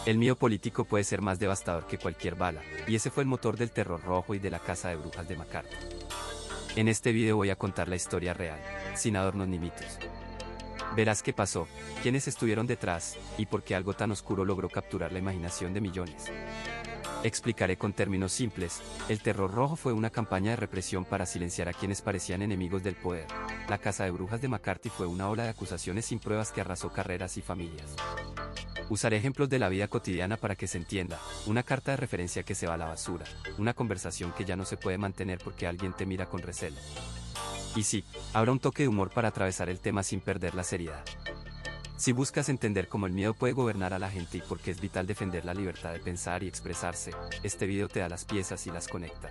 El miedo político puede ser más devastador que cualquier bala, y ese fue el motor del terror rojo y de la casa de brujas de McCarthy. En este video voy a contar la historia real, sin adornos ni mitos. Verás qué pasó, quiénes estuvieron detrás, y por qué algo tan oscuro logró capturar la imaginación de millones. Explicaré con términos simples, el terror rojo fue una campaña de represión para silenciar a quienes parecían enemigos del poder. La casa de brujas de McCarthy fue una ola de acusaciones sin pruebas que arrasó carreras y familias. Usaré ejemplos de la vida cotidiana para que se entienda, una carta de referencia que se va a la basura, una conversación que ya no se puede mantener porque alguien te mira con recelo. Y sí, habrá un toque de humor para atravesar el tema sin perder la seriedad. Si buscas entender cómo el miedo puede gobernar a la gente y por qué es vital defender la libertad de pensar y expresarse, este video te da las piezas y las conecta.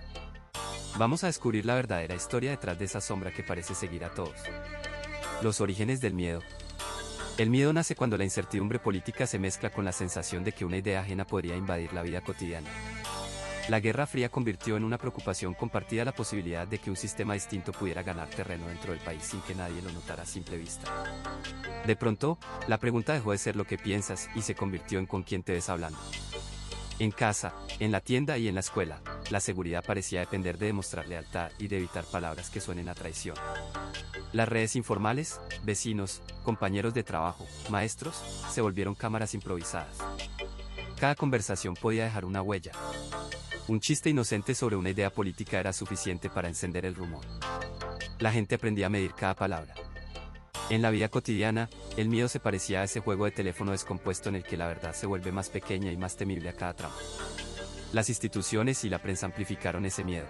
Vamos a descubrir la verdadera historia detrás de esa sombra que parece seguir a todos. Los orígenes del miedo. El miedo nace cuando la incertidumbre política se mezcla con la sensación de que una idea ajena podría invadir la vida cotidiana. La Guerra Fría convirtió en una preocupación compartida la posibilidad de que un sistema distinto pudiera ganar terreno dentro del país sin que nadie lo notara a simple vista. De pronto, la pregunta dejó de ser lo que piensas y se convirtió en con quién te ves hablando. En casa, en la tienda y en la escuela, la seguridad parecía depender de demostrar lealtad y de evitar palabras que suenen a traición. Las redes informales, vecinos, compañeros de trabajo, maestros, se volvieron cámaras improvisadas. Cada conversación podía dejar una huella. Un chiste inocente sobre una idea política era suficiente para encender el rumor. La gente aprendía a medir cada palabra. En la vida cotidiana, el miedo se parecía a ese juego de teléfono descompuesto en el que la verdad se vuelve más pequeña y más temible a cada tramo. Las instituciones y la prensa amplificaron ese miedo.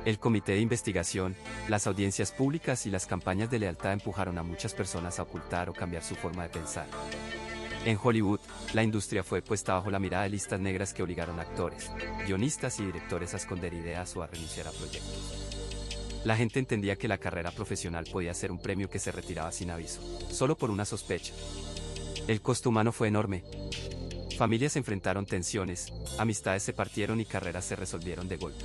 El comité de investigación, las audiencias públicas y las campañas de lealtad empujaron a muchas personas a ocultar o cambiar su forma de pensar. En Hollywood, la industria fue puesta bajo la mirada de listas negras que obligaron a actores, guionistas y directores a esconder ideas o a renunciar a proyectos. La gente entendía que la carrera profesional podía ser un premio que se retiraba sin aviso, solo por una sospecha. El costo humano fue enorme. Familias enfrentaron tensiones, amistades se partieron y carreras se resolvieron de golpe.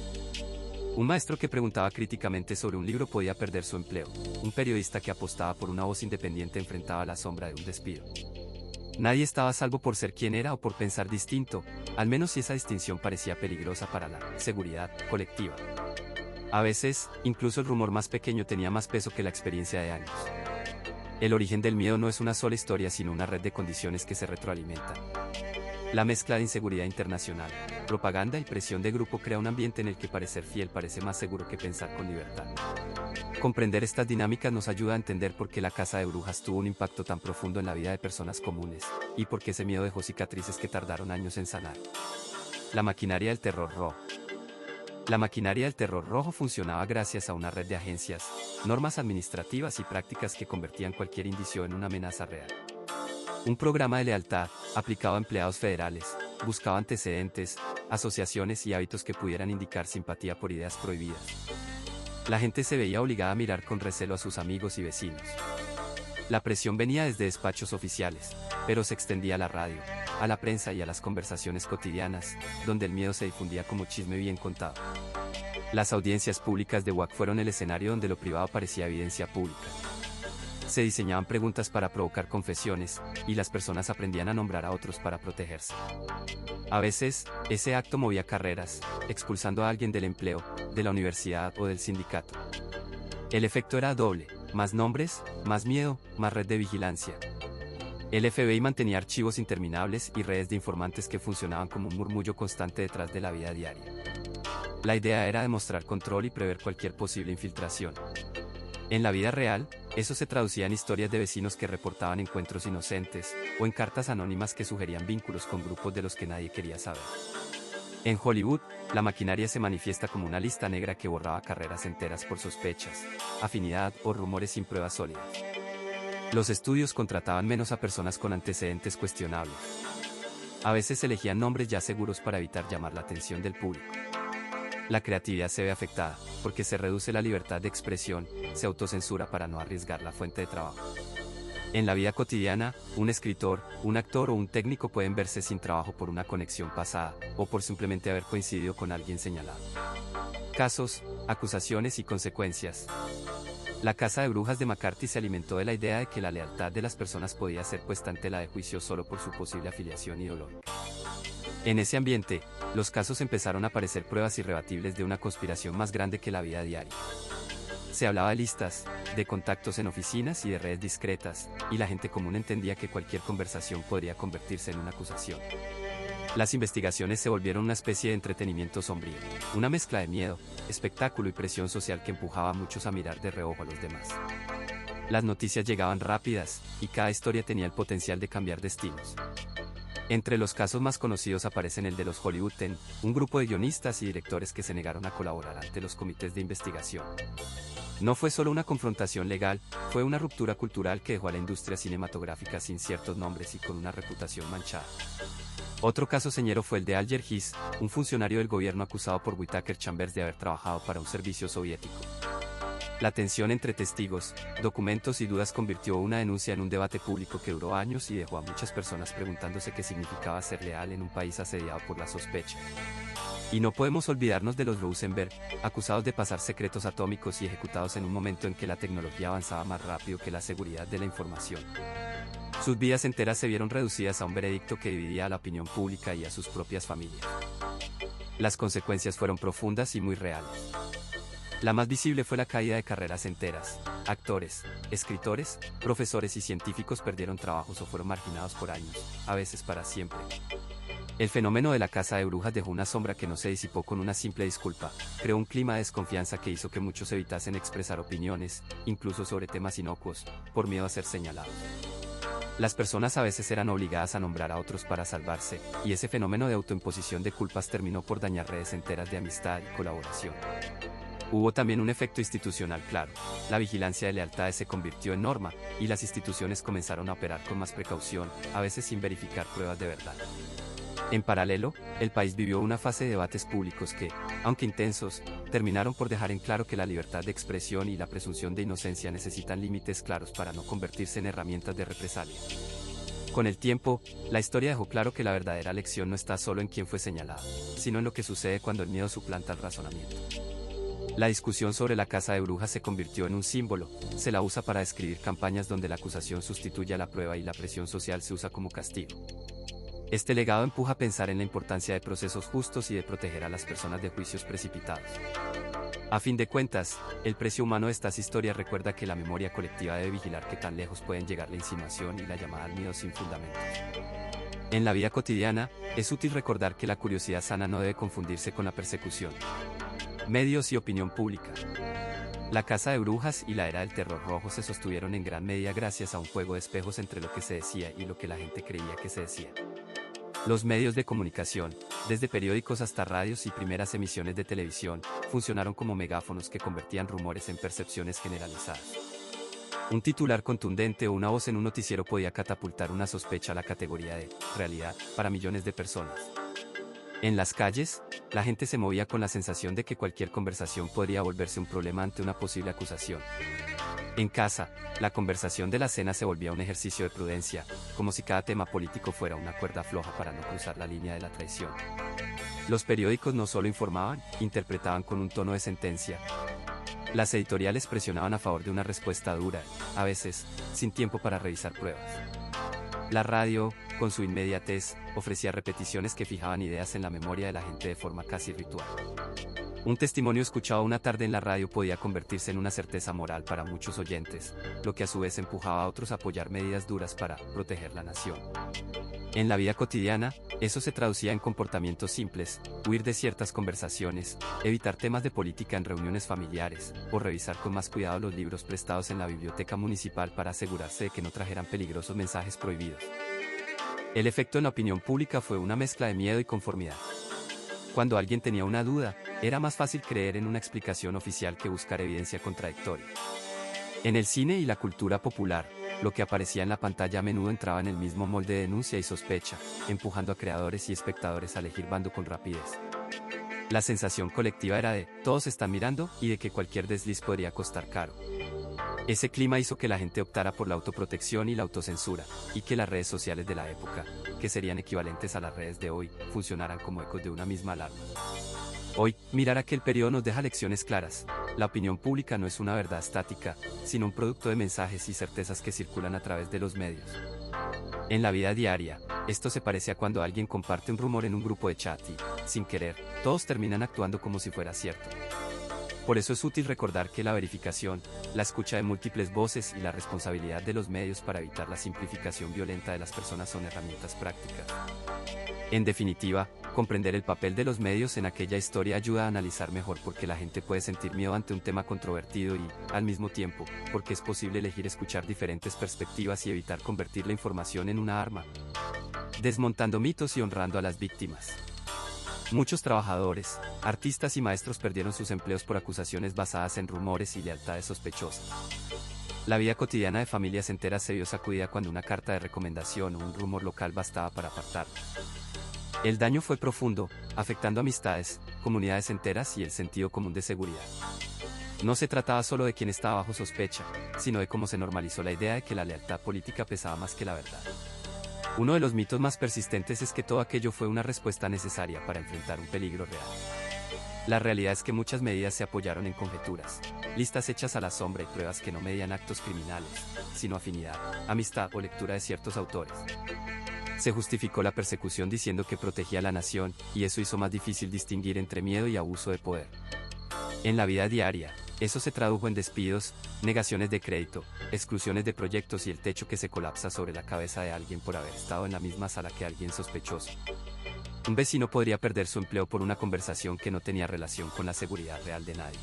Un maestro que preguntaba críticamente sobre un libro podía perder su empleo. Un periodista que apostaba por una voz independiente enfrentaba la sombra de un despido. Nadie estaba a salvo por ser quien era o por pensar distinto, al menos si esa distinción parecía peligrosa para la seguridad colectiva. A veces, incluso el rumor más pequeño tenía más peso que la experiencia de años. El origen del miedo no es una sola historia sino una red de condiciones que se retroalimentan. La mezcla de inseguridad internacional, propaganda y presión de grupo crea un ambiente en el que parecer fiel parece más seguro que pensar con libertad. Comprender estas dinámicas nos ayuda a entender por qué la casa de brujas tuvo un impacto tan profundo en la vida de personas comunes, y por qué ese miedo dejó cicatrices que tardaron años en sanar. La maquinaria del terror rojo. La maquinaria del terror rojo funcionaba gracias a una red de agencias, normas administrativas y prácticas que convertían cualquier indicio en una amenaza real. Un programa de lealtad, aplicado a empleados federales, buscaba antecedentes, asociaciones y hábitos que pudieran indicar simpatía por ideas prohibidas. La gente se veía obligada a mirar con recelo a sus amigos y vecinos. La presión venía desde despachos oficiales, pero se extendía a la radio, a la prensa y a las conversaciones cotidianas, donde el miedo se difundía como chisme bien contado. Las audiencias públicas de WAC fueron el escenario donde lo privado parecía evidencia pública. Se diseñaban preguntas para provocar confesiones, y las personas aprendían a nombrar a otros para protegerse. A veces, ese acto movía carreras, expulsando a alguien del empleo, de la universidad o del sindicato. El efecto era doble, más nombres, más miedo, más red de vigilancia. El FBI mantenía archivos interminables y redes de informantes que funcionaban como un murmullo constante detrás de la vida diaria. La idea era demostrar control y prever cualquier posible infiltración. En la vida real, eso se traducía en historias de vecinos que reportaban encuentros inocentes, o en cartas anónimas que sugerían vínculos con grupos de los que nadie quería saber. En Hollywood, la maquinaria se manifiesta como una lista negra que borraba carreras enteras por sospechas, afinidad o rumores sin pruebas sólidas. Los estudios contrataban menos a personas con antecedentes cuestionables. A veces elegían nombres ya seguros para evitar llamar la atención del público. La creatividad se ve afectada, porque se reduce la libertad de expresión, se autocensura para no arriesgar la fuente de trabajo. En la vida cotidiana, un escritor, un actor o un técnico pueden verse sin trabajo por una conexión pasada, o por simplemente haber coincidido con alguien señalado. Casos, acusaciones y consecuencias. La casa de brujas de McCarthy se alimentó de la idea de que la lealtad de las personas podía ser puesta en tela de juicio solo por su posible afiliación ideológica. En ese ambiente, los casos empezaron a parecer pruebas irrebatibles de una conspiración más grande que la vida diaria. Se hablaba de listas, de contactos en oficinas y de redes discretas, y la gente común entendía que cualquier conversación podría convertirse en una acusación. Las investigaciones se volvieron una especie de entretenimiento sombrío, una mezcla de miedo, espectáculo y presión social que empujaba a muchos a mirar de reojo a los demás. Las noticias llegaban rápidas, y cada historia tenía el potencial de cambiar destinos. Entre los casos más conocidos aparecen el de los Hollywood Ten, un grupo de guionistas y directores que se negaron a colaborar ante los comités de investigación. No fue solo una confrontación legal, fue una ruptura cultural que dejó a la industria cinematográfica sin ciertos nombres y con una reputación manchada. Otro caso señero fue el de Alger Hiss, un funcionario del gobierno acusado por Whittaker Chambers de haber trabajado para un servicio soviético. La tensión entre testigos, documentos y dudas convirtió una denuncia en un debate público que duró años y dejó a muchas personas preguntándose qué significaba ser leal en un país asediado por la sospecha. Y no podemos olvidarnos de los Rosenberg, acusados de pasar secretos atómicos y ejecutados en un momento en que la tecnología avanzaba más rápido que la seguridad de la información. Sus vidas enteras se vieron reducidas a un veredicto que dividía a la opinión pública y a sus propias familias. Las consecuencias fueron profundas y muy reales. La más visible fue la caída de carreras enteras. Actores, escritores, profesores y científicos perdieron trabajos o fueron marginados por años, a veces para siempre. El fenómeno de la casa de brujas dejó una sombra que no se disipó con una simple disculpa, creó un clima de desconfianza que hizo que muchos evitasen expresar opiniones, incluso sobre temas inocuos, por miedo a ser señalados. Las personas a veces eran obligadas a nombrar a otros para salvarse, y ese fenómeno de autoimposición de culpas terminó por dañar redes enteras de amistad y colaboración. Hubo también un efecto institucional claro. La vigilancia de lealtades se convirtió en norma, y las instituciones comenzaron a operar con más precaución, a veces sin verificar pruebas de verdad. En paralelo, el país vivió una fase de debates públicos que, aunque intensos, terminaron por dejar en claro que la libertad de expresión y la presunción de inocencia necesitan límites claros para no convertirse en herramientas de represalia. Con el tiempo, la historia dejó claro que la verdadera lección no está solo en quién fue señalado, sino en lo que sucede cuando el miedo suplanta el razonamiento. La discusión sobre la casa de brujas se convirtió en un símbolo, se la usa para describir campañas donde la acusación sustituye a la prueba y la presión social se usa como castigo. Este legado empuja a pensar en la importancia de procesos justos y de proteger a las personas de juicios precipitados. A fin de cuentas, el precio humano de estas historias recuerda que la memoria colectiva debe vigilar qué tan lejos pueden llegar la insinuación y la llamada al miedo sin fundamentos. En la vida cotidiana, es útil recordar que la curiosidad sana no debe confundirse con la persecución. Medios y opinión pública. La casa de brujas y la era del terror rojo se sostuvieron en gran medida gracias a un juego de espejos entre lo que se decía y lo que la gente creía que se decía. Los medios de comunicación, desde periódicos hasta radios y primeras emisiones de televisión, funcionaron como megáfonos que convertían rumores en percepciones generalizadas. Un titular contundente o una voz en un noticiero podía catapultar una sospecha a la categoría de realidad para millones de personas. En las calles, la gente se movía con la sensación de que cualquier conversación podría volverse un problema ante una posible acusación. En casa, la conversación de la cena se volvía un ejercicio de prudencia, como si cada tema político fuera una cuerda floja para no cruzar la línea de la traición. Los periódicos no solo informaban, interpretaban con un tono de sentencia. Las editoriales presionaban a favor de una respuesta dura, a veces, sin tiempo para revisar pruebas. La radio, con su inmediatez, ofrecía repeticiones que fijaban ideas en la memoria de la gente de forma casi ritual. Un testimonio escuchado una tarde en la radio podía convertirse en una certeza moral para muchos oyentes, lo que a su vez empujaba a otros a apoyar medidas duras para proteger la nación. En la vida cotidiana, eso se traducía en comportamientos simples, huir de ciertas conversaciones, evitar temas de política en reuniones familiares, o revisar con más cuidado los libros prestados en la biblioteca municipal para asegurarse de que no trajeran peligrosos mensajes prohibidos. El efecto en la opinión pública fue una mezcla de miedo y conformidad. Cuando alguien tenía una duda, era más fácil creer en una explicación oficial que buscar evidencia contradictoria. En el cine y la cultura popular, lo que aparecía en la pantalla a menudo entraba en el mismo molde de denuncia y sospecha, empujando a creadores y espectadores a elegir bando con rapidez. La sensación colectiva era de todos están mirando y de que cualquier desliz podría costar caro. Ese clima hizo que la gente optara por la autoprotección y la autocensura, y que las redes sociales de la época, que serían equivalentes a las redes de hoy, funcionaran como ecos de una misma alarma. Hoy, mirar aquel periodo nos deja lecciones claras. La opinión pública no es una verdad estática, sino un producto de mensajes y certezas que circulan a través de los medios. En la vida diaria, esto se parece a cuando alguien comparte un rumor en un grupo de chat y, sin querer, todos terminan actuando como si fuera cierto. Por eso es útil recordar que la verificación, la escucha de múltiples voces y la responsabilidad de los medios para evitar la simplificación violenta de las personas son herramientas prácticas. En definitiva, comprender el papel de los medios en aquella historia ayuda a analizar mejor por qué la gente puede sentir miedo ante un tema controvertido y, al mismo tiempo, porque es posible elegir escuchar diferentes perspectivas y evitar convertir la información en una arma. Desmontando mitos y honrando a las víctimas. Muchos trabajadores, artistas y maestros perdieron sus empleos por acusaciones basadas en rumores y lealtades sospechosas. La vida cotidiana de familias enteras se vio sacudida cuando una carta de recomendación o un rumor local bastaba para apartarlos. El daño fue profundo, afectando amistades, comunidades enteras y el sentido común de seguridad. No se trataba solo de quien estaba bajo sospecha, sino de cómo se normalizó la idea de que la lealtad política pesaba más que la verdad. Uno de los mitos más persistentes es que todo aquello fue una respuesta necesaria para enfrentar un peligro real. La realidad es que muchas medidas se apoyaron en conjeturas, listas hechas a la sombra y pruebas que no medían actos criminales, sino afinidad, amistad o lectura de ciertos autores. Se justificó la persecución diciendo que protegía a la nación, y eso hizo más difícil distinguir entre miedo y abuso de poder. En la vida diaria, eso se tradujo en despidos, negaciones de crédito, exclusiones de proyectos y el techo que se colapsa sobre la cabeza de alguien por haber estado en la misma sala que alguien sospechoso. Un vecino podría perder su empleo por una conversación que no tenía relación con la seguridad real de nadie.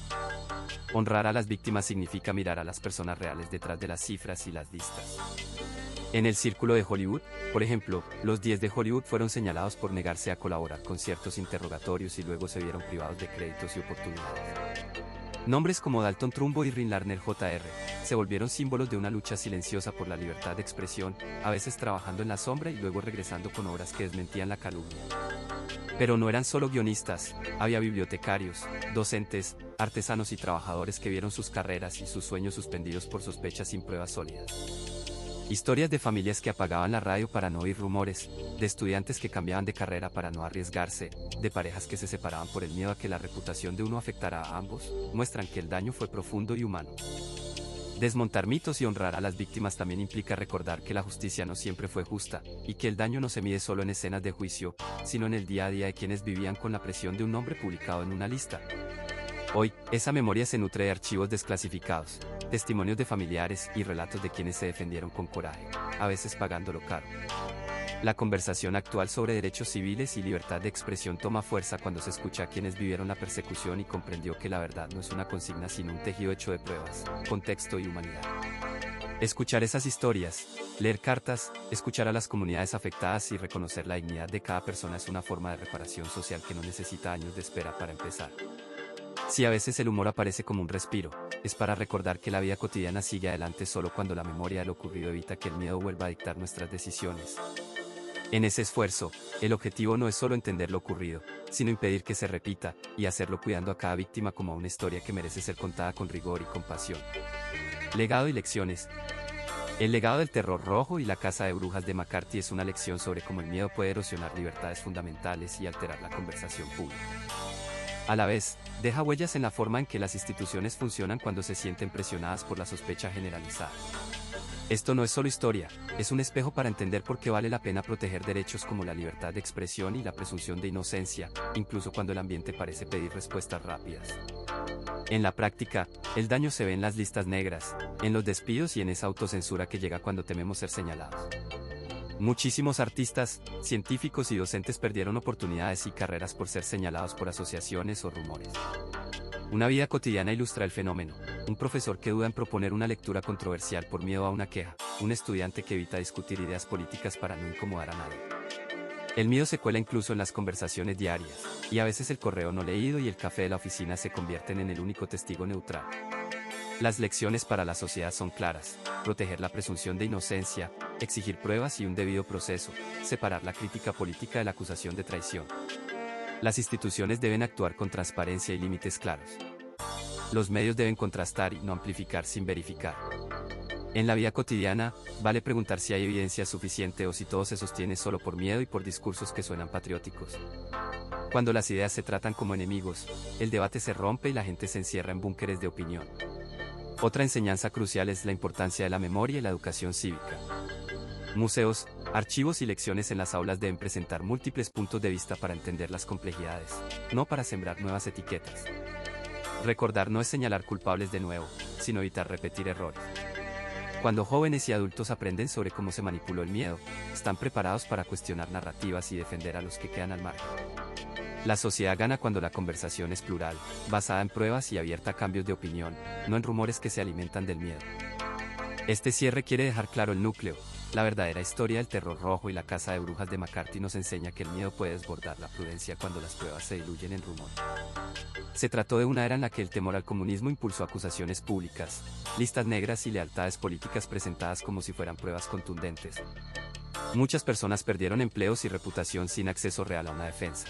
Honrar a las víctimas significa mirar a las personas reales detrás de las cifras y las listas. En el círculo de Hollywood, por ejemplo, los 10 de Hollywood fueron señalados por negarse a colaborar con ciertos interrogatorios y luego se vieron privados de créditos y oportunidades. Nombres como Dalton Trumbo y Rin Lardner Jr. se volvieron símbolos de una lucha silenciosa por la libertad de expresión, a veces trabajando en la sombra y luego regresando con obras que desmentían la calumnia. Pero no eran solo guionistas, había bibliotecarios, docentes, artesanos y trabajadores que vieron sus carreras y sus sueños suspendidos por sospechas sin pruebas sólidas. Historias de familias que apagaban la radio para no oír rumores, de estudiantes que cambiaban de carrera para no arriesgarse, de parejas que se separaban por el miedo a que la reputación de uno afectara a ambos, muestran que el daño fue profundo y humano. Desmontar mitos y honrar a las víctimas también implica recordar que la justicia no siempre fue justa, y que el daño no se mide solo en escenas de juicio, sino en el día a día de quienes vivían con la presión de un nombre publicado en una lista. Hoy, esa memoria se nutre de archivos desclasificados, testimonios de familiares y relatos de quienes se defendieron con coraje, a veces pagándolo caro. La conversación actual sobre derechos civiles y libertad de expresión toma fuerza cuando se escucha a quienes vivieron la persecución y comprendió que la verdad no es una consigna sino un tejido hecho de pruebas, contexto y humanidad. Escuchar esas historias, leer cartas, escuchar a las comunidades afectadas y reconocer la dignidad de cada persona es una forma de reparación social que no necesita años de espera para empezar. Si a veces el humor aparece como un respiro, es para recordar que la vida cotidiana sigue adelante solo cuando la memoria de lo ocurrido evita que el miedo vuelva a dictar nuestras decisiones. En ese esfuerzo, el objetivo no es solo entender lo ocurrido, sino impedir que se repita, y hacerlo cuidando a cada víctima como a una historia que merece ser contada con rigor y compasión. Legado y lecciones. El legado del terror rojo y la casa de brujas de McCarthy es una lección sobre cómo el miedo puede erosionar libertades fundamentales y alterar la conversación pública. A la vez, deja huellas en la forma en que las instituciones funcionan cuando se sienten presionadas por la sospecha generalizada. Esto no es solo historia, es un espejo para entender por qué vale la pena proteger derechos como la libertad de expresión y la presunción de inocencia, incluso cuando el ambiente parece pedir respuestas rápidas. En la práctica, el daño se ve en las listas negras, en los despidos y en esa autocensura que llega cuando tememos ser señalados. Muchísimos artistas, científicos y docentes perdieron oportunidades y carreras por ser señalados por asociaciones o rumores. Una vida cotidiana ilustra el fenómeno: un profesor que duda en proponer una lectura controversial por miedo a una queja, un estudiante que evita discutir ideas políticas para no incomodar a nadie. El miedo se cuela incluso en las conversaciones diarias, y a veces el correo no leído y el café de la oficina se convierten en el único testigo neutral. Las lecciones para la sociedad son claras: proteger la presunción de inocencia, exigir pruebas y un debido proceso, separar la crítica política de la acusación de traición. Las instituciones deben actuar con transparencia y límites claros. Los medios deben contrastar y no amplificar sin verificar. En la vida cotidiana, vale preguntar si hay evidencia suficiente o si todo se sostiene solo por miedo y por discursos que suenan patrióticos. Cuando las ideas se tratan como enemigos, el debate se rompe y la gente se encierra en búnkeres de opinión. Otra enseñanza crucial es la importancia de la memoria y la educación cívica. Museos, archivos y lecciones en las aulas deben presentar múltiples puntos de vista para entender las complejidades, no para sembrar nuevas etiquetas. Recordar no es señalar culpables de nuevo, sino evitar repetir errores. Cuando jóvenes y adultos aprenden sobre cómo se manipuló el miedo, están preparados para cuestionar narrativas y defender a los que quedan al margen. La sociedad gana cuando la conversación es plural, basada en pruebas y abierta a cambios de opinión, no en rumores que se alimentan del miedo. Este cierre quiere dejar claro el núcleo. La verdadera historia del terror rojo y la casa de brujas de McCarthy nos enseña que el miedo puede desbordar la prudencia cuando las pruebas se diluyen en rumor. Se trató de una era en la que el temor al comunismo impulsó acusaciones públicas, listas negras y lealtades políticas presentadas como si fueran pruebas contundentes. Muchas personas perdieron empleos y reputación sin acceso real a una defensa.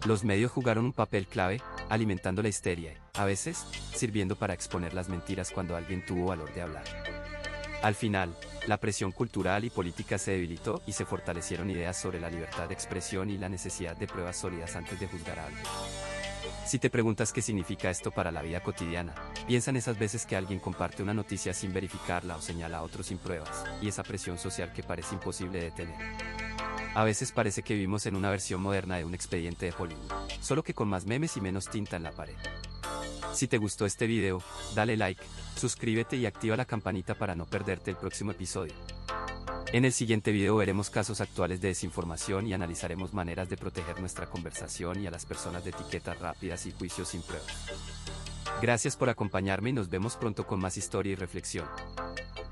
Los medios jugaron un papel clave, alimentando la histeria, a veces, sirviendo para exponer las mentiras cuando alguien tuvo valor de hablar. Al final, la presión cultural y política se debilitó y se fortalecieron ideas sobre la libertad de expresión y la necesidad de pruebas sólidas antes de juzgar a alguien. Si te preguntas qué significa esto para la vida cotidiana, piensa en esas veces que alguien comparte una noticia sin verificarla o señala a otros sin pruebas, y esa presión social que parece imposible de detener. A veces parece que vivimos en una versión moderna de un expediente de Hollywood, solo que con más memes y menos tinta en la pared. Si te gustó este video, dale like, suscríbete y activa la campanita para no perderte el próximo episodio. En el siguiente video veremos casos actuales de desinformación y analizaremos maneras de proteger nuestra conversación y a las personas de etiquetas rápidas y juicios sin pruebas. Gracias por acompañarme y nos vemos pronto con más historia y reflexión.